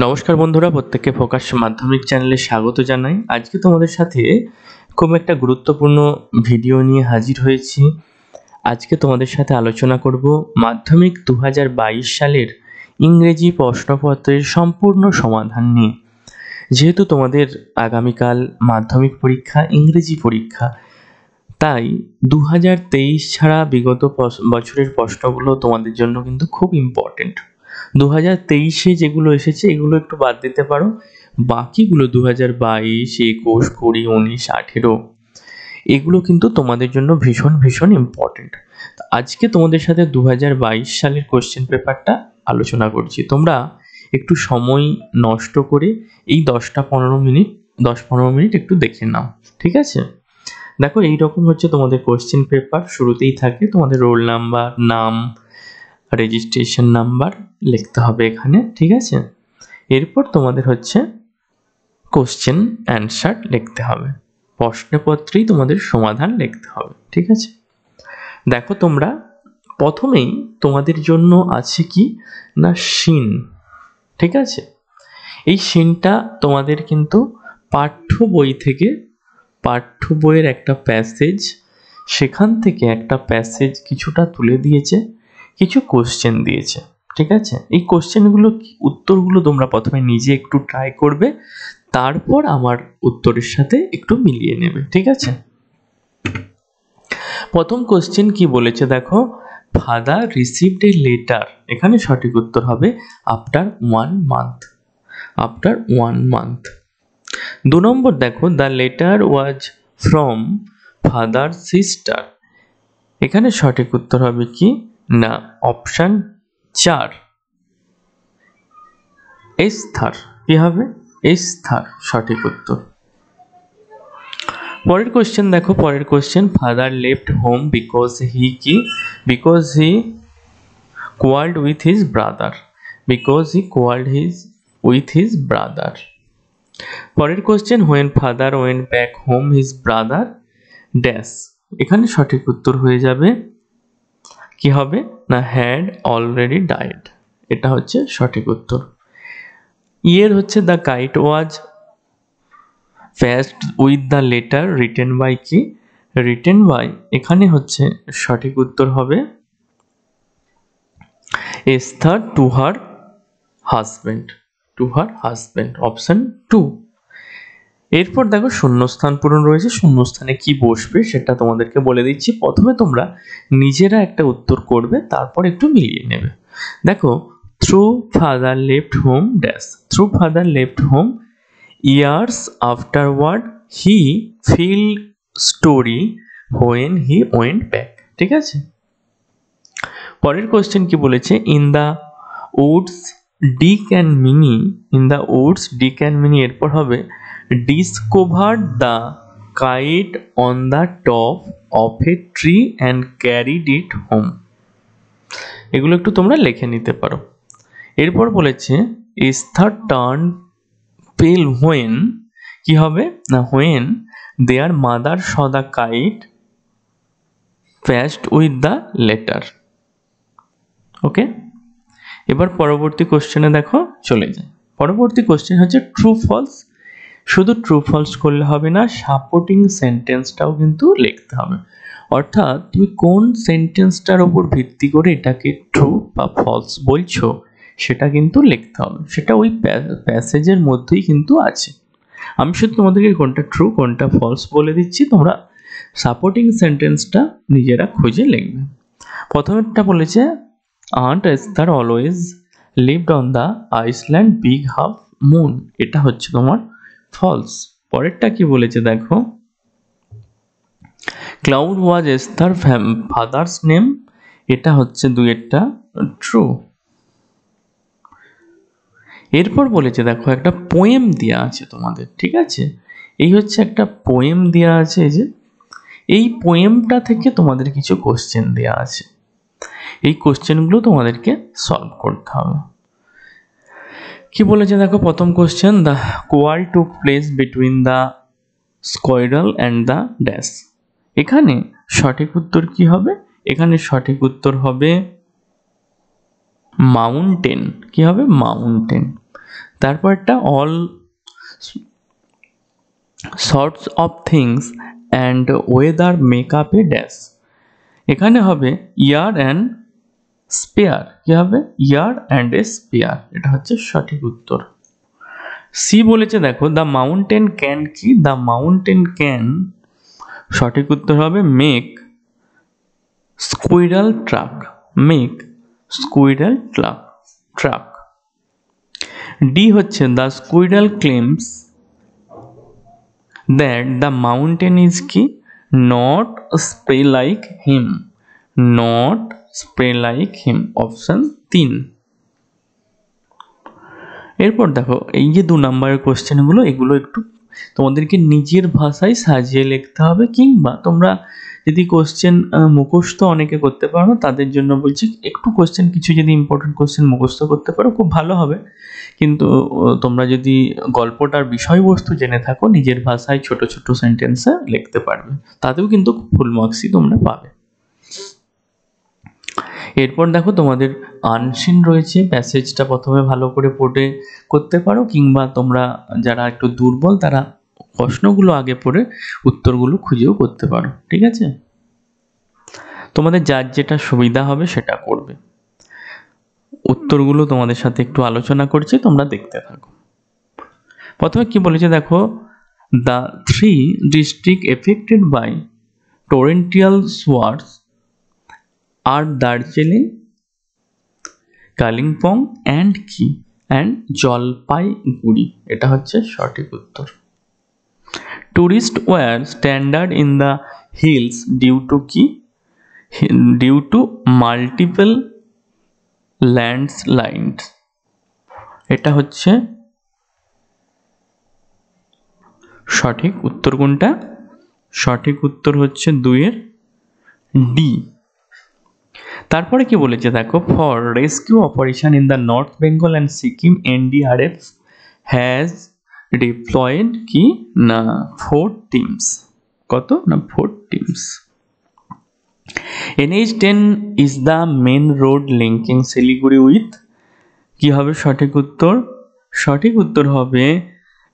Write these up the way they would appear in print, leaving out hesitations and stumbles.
নমস্কার বন্ধুরা, প্রত্যেককে ফোকাস মাধ্যমিক চ্যানেলে স্বাগত জানাই। আজকে তোমাদের সাথে খুব একটা গুরুত্বপূর্ণ ভিডিও নিয়ে হাজির হয়েছি। আজকে তোমাদের সাথে আলোচনা করব মাধ্যমিক 2022 সালের ইংরেজি প্রশ্নপত্রের সম্পূর্ণ সমাধান নিয়ে। যেহেতু তোমাদের আগামীকাল মাধ্যমিক পরীক্ষা, ইংরেজি পরীক্ষা, তাই 2023 ছাড়া বিগত বছরের প্রশ্নগুলো তোমাদের জন্য কিন্তু খুব ইম্পর্টেন্ট। 2023-এ যেগুলো এসেছে এগুলো একটু বাদ দিতে পারো, বাকিগুলো 2022, 21, 20, 19, 18 এগুলো কিন্তু তোমাদের জন্য ভীষণ ভীষণ ইম্পর্টেন্ট। আজকে তোমাদের সাথে 2022 সালের কোশ্চেন পেপারটা আলোচনা করছি। তোমরা একটু সময় নষ্ট করে এই 10-15 মিনিট একটু দেখে নাও, ঠিক আছে? দেখো, এইরকম হচ্ছে তোমাদের কোশ্চেন পেপার। শুরুতেই থাকে তোমাদের রোল নাম্বার, নাম, রেজিস্ট্রেশন নাম্বার লিখতে হবে এখানে, ঠিক আছে? এরপর তোমাদের হচ্ছে কোশ্চেন অ্যান্সার লিখতে হবে, প্রশ্নপত্রেই তোমাদের সমাধান লিখতে হবে, ঠিক আছে? দেখো, তোমরা প্রথমেই তোমাদের জন্য আছে কি না সিন, ঠিক আছে? এই সিনটা তোমাদের কিন্তু পাঠ্য বই থেকে, পাঠ্য বইয়ের একটা প্যাসেজ, সেখান থেকে একটা প্যাসেজ কিছুটা তুলে দিয়েছে, কিছু কোশ্চেন দিয়েছে, ঠিক আছে? এই কোশ্চেনগুলো উত্তরগুলো তোমরা প্রথমে নিজে একটু ট্রাই করবে, তারপর আমার উত্তরের সাথে একটু মিলিয়ে নেবে, ঠিক আছে? প্রথম কোশ্চেন কি বলেছে দেখো, ফাদার রিসিভড এ লেটার। এখানে সঠিক উত্তর হবে আফটার 1 মান্থ। After 1 month. 2 নম্বর দেখো, the letter was from father sister. এখানে সঠিক উত্তর হবে কি না অপশন 4 এস্থার। কি হবে? এস্থার সঠিক উত্তর। পরের কোশ্চেন দেখো, পরের question, father left home because he কি? Because he quarrelled with his brother. Because he quarrelled with his brother. পরের question, when father went back home his brother dash. এখানে সঠিক উত্তর হয়ে যাবে কি হবে না হ্যাড অলরেডি ডাইড। এটা হচ্ছে সঠিক উত্তর। ইয়ের হচ্ছে the kite was fixed with the letter written by কি? রিটেন বাই, এখানে হচ্ছে সঠিক উত্তর হবে Esther to her husband. To her husband, option 2। এরপর দেখো শূন্যস্থান পূরণ রয়েছে। শূন্যস্থানে কি বসবে সেটা তোমাদেরকে বলে দিচ্ছি। প্রথমে তোমরা নিজেরা একটা উত্তর করবে, তারপর একটু মিলিয়ে নেবে। দেখো, through father left home dash. Through father left home years afterward he feel sorry when he went back. ঠিক আছে? পরের কোশ্চেন কি বলেছে, in the woods Dick and Minnie. In the woods Dick and Minnie এরপর হবে discovered the kite on the top of a tree and carried it home. এগুলো একটু তোমরা লিখে নিতে পারো। এরপর বলেছে এস্থার টার্ন পেল হোয়েন। কি হবে না when their mother saw the kite fast with the letter. Okay, এবার পরবর্তী কোশ্চেনে দেখো চলে যায়। পরবর্তী কোশ্চেন হচ্ছে ট্রু ফলস। শুধু ট্রু ফলস করলে হবে না, সাপোর্টিং সেন্টেন্সটাও কিন্তু লিখতে হবে। অর্থাৎ তুমি কোন সেন্টেন্সটার উপর ভিত্তি করে এটাকে ট্রু বা ফলস বলছো সেটা কিন্তু লিখতে হবে। সেটা ওই প্যাসেজের মধ্যেই কিন্তু আছে। আমি শুধু তোমাদেরকে কোনটা ট্রু কোনটা ফলস বলে দিচ্ছি, তোমরা সাপোর্টিং সেন্টেন্সটা নিজেরা খুঁজে লিখবে। প্রথমেরটা বলেছে aunt Esther always lived on the island Big Half Moon. এটা হচ্ছে তোমার ফলস। পরেরটা কি বলেছে দেখো, Cloud was Esther father's name. এটা হচ্ছে দুইয়েরটা ট্রু। এরপর বলেছে দেখো একটা পোয়েম দেওয়া আছে তোমাদের, ঠিক আছে? এই হচ্ছে একটা পোয়েম দেওয়া আছে, এই যে এই পোয়েমটা থেকে তোমাদের কিছু কোশ্চেন দেওয়া আছে। এই কোশ্চেনগুলো তোমাদেরকে সলভ করতে হবে। কি বলেছে দেখো, প্রথম question, the quarrel took place between the squirrel and the dash. এখানে সঠিক উত্তর কি হবে? এখানে সঠিক উত্তর হবে মাউন্টেন। কি হবে? মাউন্টেন। তারপরটা all sorts of things and weather make up a dash। এখানে হবে ইয়ার অ্যান্ড স্পেয়ার। কি হবে? Year and a sphere. এটা হচ্ছে সঠিক উত্তর। সি বলেছে দেখো দ্য মাউন্টেন ক্যান কি? দ্য মাউন্টেন ক্যান, সঠিক উত্তর হবে make squirrel track. Make squirrel track. D হচ্ছে the squirrel claims that the mountain is কি? not spray like him। not spray like him, option 3। এরপর দেখো এই যে 2 নম্বরের কোশ্চেনগুলো, এগুলো একটু তোমাদেরকে নিজের ভাষায় সাজিয়ে লিখতে হবে, কিংবা তোমরা যদি কোশ্চেন মুখস্থ অনেকে করতে পারো না, তাদের জন্য বলছি একটু কোশ্চেন কিছু যদি ইম্পর্টেন্ট কোশ্চেন মুখস্থ করতে পারো খুব ভালো হবে। কিন্তু তোমরা যদি গল্পটার বিষয়বস্তু জেনে থাকো, নিজের ভাষায় ছোট ছোট সেন্টেন্সে লিখতে পারবে, তাতেও কিন্তু ফুল মার্কসই তোমরা পাবে। এরপর দেখো তোমাদের আনসিন রয়েছে, প্যাসেজটা প্রথমে ভালো করে পড়ে করতে পারো, কিংবা তোমরা যারা একটু দুর্বল তারা প্রশ্নগুলো আগে পড়ে উত্তরগুলো খুঁজেও করতে পারো। ঠিক আছে, তোমাদের যার যেটা সুবিধা হবে সেটা করবে। উত্তরগুলো তোমাদের সাথে একটু আলোচনা করছি, তোমরা দেখতে থাকো। প্রথমে কি বলেছে দেখো, the 3 district affected by torrential showers are Darjeeling, Kalimpong and কি? অ্যান্ড জলপাইগুড়ি। এটা হচ্ছে সঠিক উত্তর। Tourist were stranded in the hills due to কি? Due to multiple landslide. এটা হচ্ছে সঠিক উত্তর। কোনটা? সঠিক উত্তর হচ্ছে 2-এর ডি। তারপরে কি বলেছে দেখো, for rescue operation in the north Bengal and Sikkim NDRF has diploid কি? না 4 টিমস। কত? না 4 teams. NH10 is the main road linking Siliguri with, কি হবে সঠিক উত্তর? সঠিক উত্তর হবে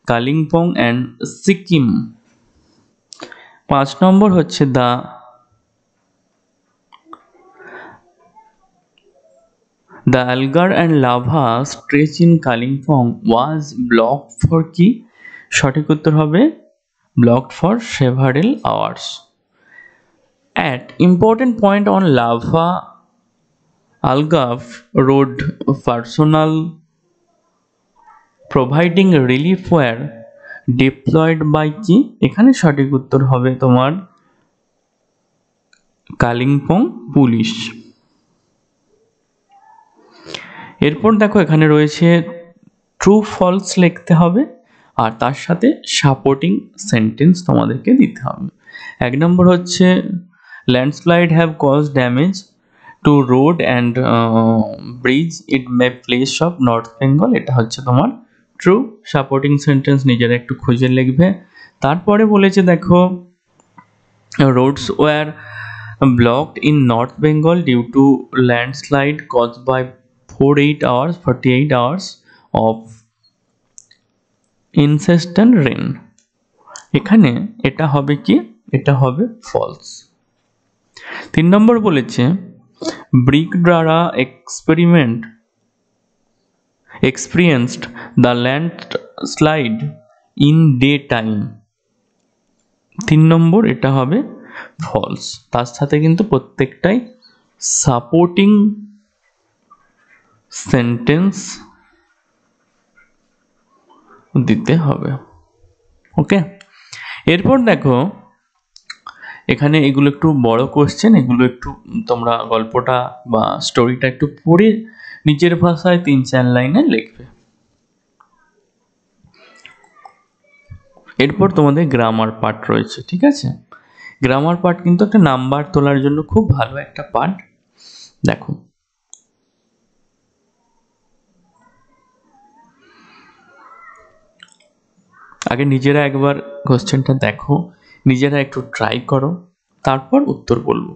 কালিম্পং অ্যান্ড সিকিম। 5 নম্বর হচ্ছে The algar and lava stretch in Kalimpong was blocked for কি? সঠিক উত্তর হবে blocked for several hours. At important point on lava algarve road personnel providing relief were deployed by কি? এখানে সঠিক উত্তর হবে তোমার কালিম্পং পুলিশ। এরপর দেখো এখানে রয়েছে ট্রু ফলস লিখতে হবে, আর তার সাথে সাপোর্টিং সেন্টেন্স তোমাদেরকে দিতে হবে। 1 নম্বর হচ্ছে landslide have cause damage to road and bridge it may place of North Bengal. এটা হচ্ছে তোমার ট্রু। সাপোর্টিং সেন্টেন্স নিজেরা একটু খুঁজে লিখবে। তারপরে বলেছে দেখো roads were blocked in North Bengal due to landslide cause by 48 hours of incessant rain। এখানে এটা হবে কি? এটা হবে ফলস। 3 নম্বর বলেছে ব্রিক দ্বারা experienced the landslide in daytime। 3 নম্বর এটা হবে ফলস। তার সাথে কিন্তু প্রত্যেকটাই সাপোর্টিং সেন্টেন্স দিতে হবে। ওকে, এরপর দেখো এখানে এগুলো একটু বড় কোশ্চেন, এগুলো একটু তোমরা গল্পটা বা স্টোরিটা একটু পড়ে নিজের ভাষায় 3-4 লাইনে লিখবে। এরপর তোমাদের গ্রামার পার্ট রয়েছে। ঠিক আছে, গ্রামার পার্ট কিন্তু একটা নাম্বার তোলার জন্য খুব ভালো একটা পার্ট। দেখো আগে নিজেরা একবার কোশ্চেনটা দেখো, নিজেরা একটু ট্রাই করো, তারপর উত্তর বলবো।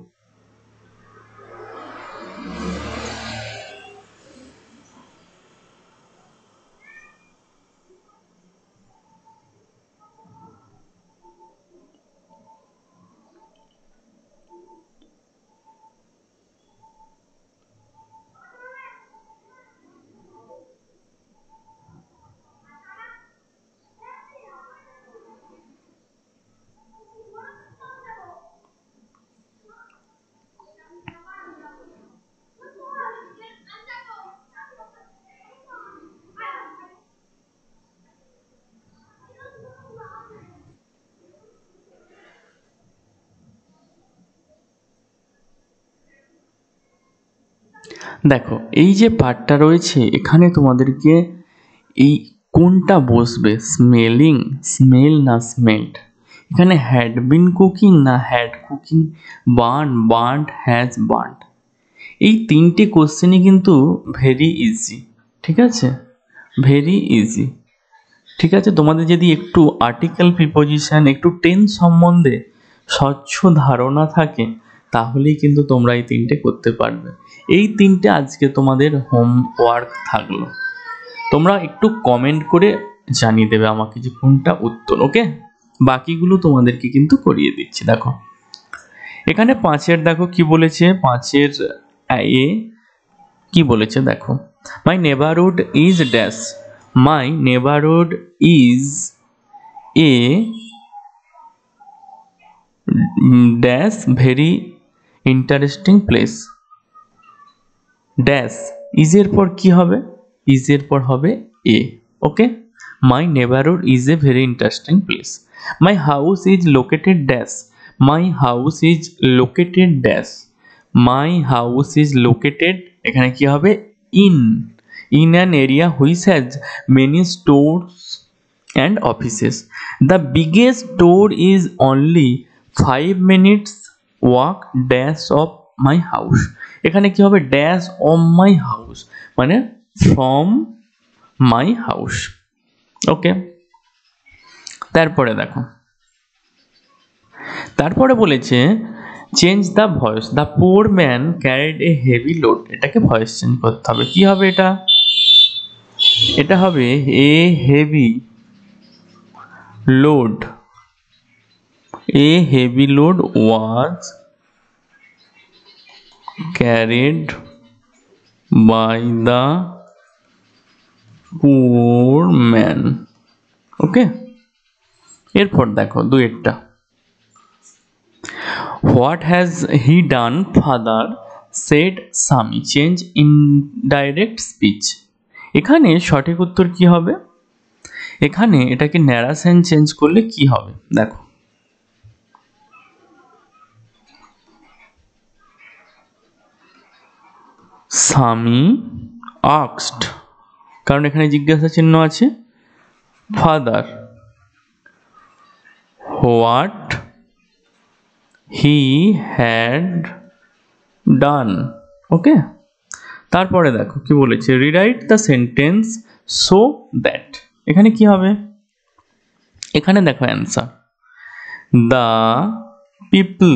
দেখো এই যে পার্টটা রয়েছে এখানে তোমাদেরকে এই কোনটা বসবে, স্মেলিং, স্মেল না স্মেলড, এখানে হ্যাড বিন কুকিং না had cooking, burn, burned, has burned, এই তিনটে কোশ্চেনই কিন্তু ভেরি ইজি। ঠিক আছে, ভেরি ইজি। ঠিক আছে, তোমাদের যদি একটু আর্টিকেল প্রিপোজিশন, একটু টেন্স সম্বন্ধে স্বচ্ছ ধারণা থাকে তাহলেই কিন্তু তোমরা এই তিনটে করতে পারবে। এই তিনটে আজকে তোমাদের হোমওয়ার্ক থাকলো, তোমরা একটু কমেন্ট করে জানিয়ে দেবে আমাকে যে কোনটা উত্তর। ওকে, বাকিগুলো তোমাদেরকে কিন্তু করিয়ে দিচ্ছি। দেখো এখানে 5-এর দেখো কি বলেছে, 5-এর এ কি বলেছে দেখো, my neighbourhood is dash, my neighbourhood is a dash very interesting place. Dash ইজের পর কি হবে, ইজের পর হবে a. Okay, my neighbourhood is a very interesting place. My house is located dash, my house is located dash, my house is located, এখানে কি হবে in an area which has many stores and offices. The biggest store is only 5 minutes walk dash of my house. এখানে কি হবে dash of my house মানে from my house. ওকে, তারপরে দেখো, তারপরে বলেছে change the voice, the poor man carried a heavy load, এটাকে voice change করতে হবে। কি হবে এটা, এটা হবে a heavy load, a heavy load was carried by the poor man. ওকে, এরপর দেখো দুইটা, what has he done father said Sami, change indirect speech। এখানে সঠিক উত্তর কি হবে, এখানে এটাকে ন্যারেশন চেঞ্জ করলে কি হবে দেখো, স্বামী আস্কড, কারণ এখানে জিজ্ঞাসা চিহ্ন আছে, father what he had done. Okay, তারপরে দেখো কি বলেছে, rewrite the sentence so that, এখানে কি হবে, এখানে দেখো answer, the people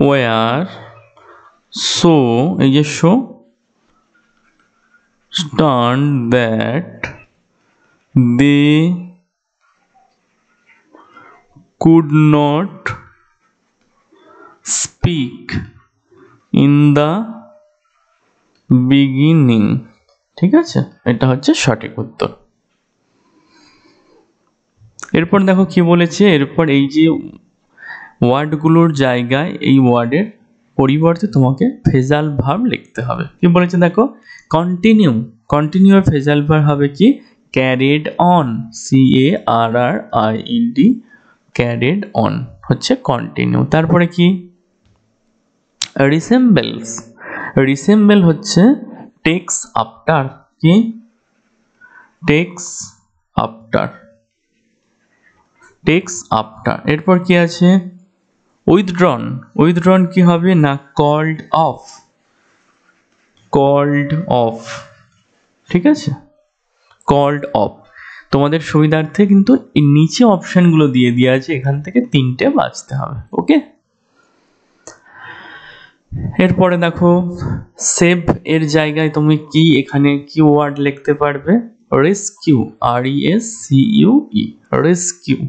were so, এই যে so stunned that they could not speak in the beginning। ঠিক আছে, এটা হচ্ছে সঠিক উত্তর। এরপর দেখো কি বলেছে, এরপর এই যে ওয়ার্ডগুলোর জায়গায় এই ওয়ার্ডের পরিবর্তে তোমাকে ফেজাল ভার্ব লিখতে হবে। কি বলেছে দেখো, কন্টিনিউ, কন্টিনিউ এর ফেজাল ভার্ব হবে কি carried on, CARRIED, carried on হচ্ছে কন্টিনিউ। তারপরে কি রিসেম্বলস, রিসেম্বল হচ্ছে টেক্স আফটার, কি টেক্স আফটার, টেক্স আফটার। এরপর কি আছে উইথড্রন, উইথড্রন কি হবে না কল্ড অফ, কল্ড অফ। ঠিক আছে, কল্ড অফ। তোমাদের সুবিধার্থে কিন্তু নিচে অপশনগুলো দিয়ে দেওয়া আছে, এখান থেকে 3টে বাছতে হবে। ওকে, এরপরে দেখো সেভ এর জায়গায় তুমি কি এখানে কি ওয়ার্ড লিখতে পারবে, রেস্কিউ, RESCUE, রেস্কিউ।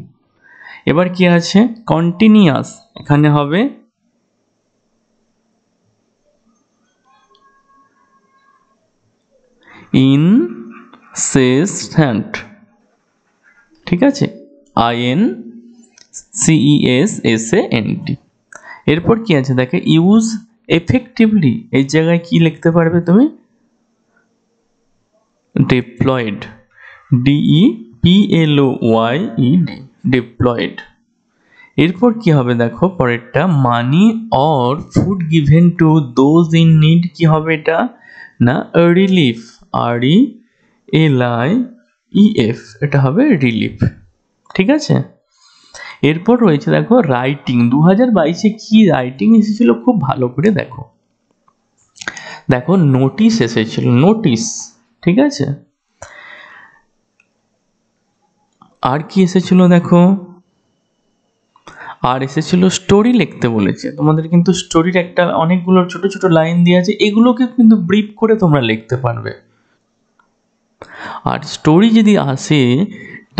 এবার কি আছে কন্টিনিউয়াস, এখানে হবে ইনসেস্ট্যান্ট। ঠিক আছে, INCESSANT। এরপর কি আছে দেখে ইউজ এফেক্টিভলি, এই জায়গায় কি লিখতে পারবে তুমি ডিপ্লয়েড, DEPLOYED, ডিপ্লয়েড। এরপর কি হবে দেখো পরেরটা, money or food given to those in need, কি হবে এটা না রিলিফ, RELIEF, এটা হবে রিলিফ। ঠিক আছে, এরপর রয়েছে দেখো রাইটিং। 2022-এ কি রাইটিং এসেছিল খুব ভালো করে দেখো। দেখো নোটিশ এসেছিল, নোটিশ। ঠিক আছে, আর কি এসেছিল দেখো, আর এসেছিল স্টোরি লিখতে বলেছে তোমাদের, কিন্তু স্টোরির একটা অনেকগুলো ছোট ছোট লাইন দিয়ে আছে, এগুলোকে কিন্তু ব্রিফ করে তোমরা লিখতে পারবে। আর স্টোরি যদি আসে,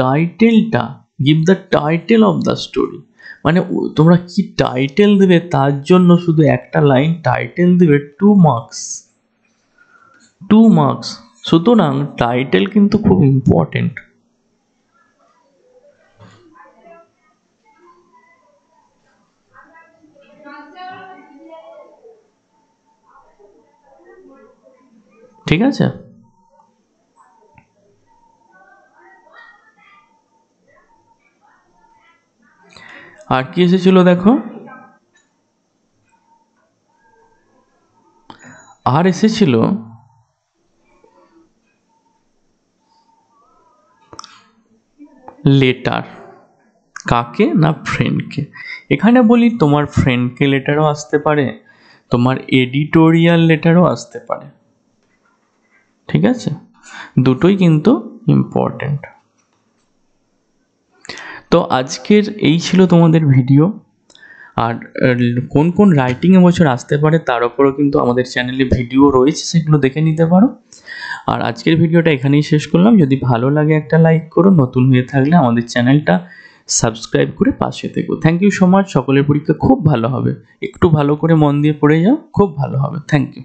টাইটেলটা, give the title of the story, মানে তোমরা কি টাইটেল দেবে তার জন্য শুধু একটা লাইন টাইটেল দেবে, 2 মার্কস, 2 মার্কস। সুতরাং টাইটেল কিন্তু খুব ইম্পর্টেন্ট। ঠিক আছে, আর কি এসেছিল দেখো, আর এসেছিল লেটার। কাকে না ফ্রেন্ডকে। এখানে বলি তোমার ফ্রেন্ডকে লেটারও আসতে পারে, তোমার এডিটোরিয়াল লেটারও আসতে পারে। ঠিক আছে, দুটোই কিন্তু ইম্পর্টেন্ট। তো আজকের এই ছিল তোমাদের ভিডিও। আর কোন কোন রাইটিং এবছর আসতে পারে তার উপরও কিন্তু আমাদের চ্যানেলে ভিডিও রয়েছে, সেগুলো দেখে নিতে পারো। আর আজকের ভিডিওটা এখানেই শেষ করলাম। যদি ভালো লাগে একটা লাইক করো, নতুন হয়ে থাকলে আমাদের চ্যানেলটা সাবস্ক্রাইব করে পাশে থেকো। Thank you so much. সকলের পরীক্ষা খুব ভালো হবে, একটু ভালো করে মন দিয়ে পড়ে যাও, খুব ভালো হবে। Thank you.